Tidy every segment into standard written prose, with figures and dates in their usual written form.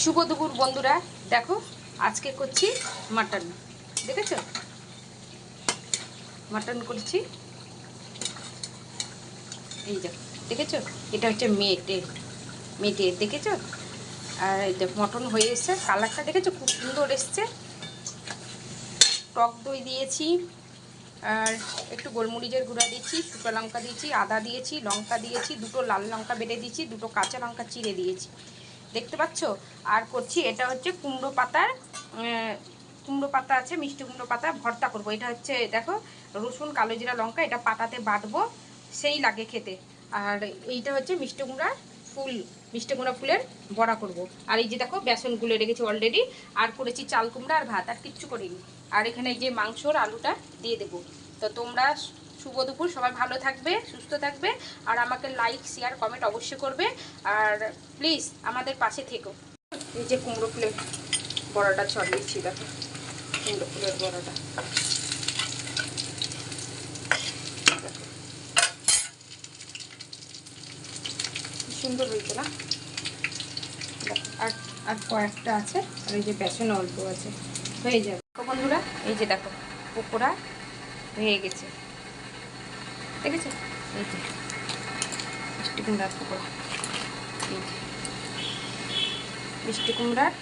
শুভ দুপুর বন্ধুরা, দেখো আজকে করছি মাটন। দেখেছো, মাটন করছি। এই দেখো, দেখেছো, এটা হচ্ছে মেটে মেটে, দেখেছো। আর এই যে মটন হয়ে এসছে, কালারটা দেখেছো খুব সুন্দর এসছে। টক দই দিয়েছি, আর একটু গোলমরিচের গুঁড়া দিয়েছি, শুকনো লঙ্কা দিয়েছি, আদা দিয়েছি, লঙ্কা দিয়েছি, দুটো লাল লঙ্কা বেটে দিয়েছি, দুটো কাঁচা লঙ্কা চিড়ে দিয়েছি, দেখতে পাচ্ছ। আর করছি এটা হচ্ছে কুমড়ো পাতার, কুমড়ো পাতা আছে, মিষ্টি কুমড়ো পাতা ভর্তা করব। এটা হচ্ছে দেখো রসুন, কালো জিরা, লঙ্কা, এটা পাতাতে বাটবো, সেই লাগে খেতে। আর এইটা হচ্ছে মিষ্টি কুমড়ার ফুল, মিষ্টি কুমড়া ফুলের বড়া করব। আর এই যে দেখো বেসন গুলে রেখেছি অলরেডি। আর করেছি চাল কুমড়া আর ভাত, আর কিচ্ছু করিনি। আর এখানে এই যে মাংসর আলুটা দিয়ে দেবো। তো তোমরা শুভ দুপুর, সবাই ভালো থাকবে, সুস্থ থাকবে, আর আমাকে লাইক শেয়ার কমেন্ট অবশ্যই করবে। আর প্লিজ আমাদের পাশে থেকো। এই যে কুমড়ো ফুলের বড়াটা ছড়িয়েছি, দেখো কুমড়ো ফুলের বড়াটা সুন্দর হয়েছে না। আর আর কয়েকটা আছে, আর এই যে বেসন অল্প আছে, হয়ে যাবে বন্ধুরা। এই যে দেখো পকোড়া হয়ে গেছে, দেখেছো। এই যে মিষ্টি কুমড়ার পকোড়া, এই যে মিষ্টি কুমড়ার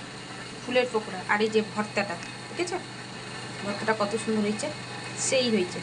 ফুলের পকোড়া। আর এই যে ভর্তাটা, দেখেছো ভর্তাটা কত সুন্দর হয়েছে, সেই হয়েছে।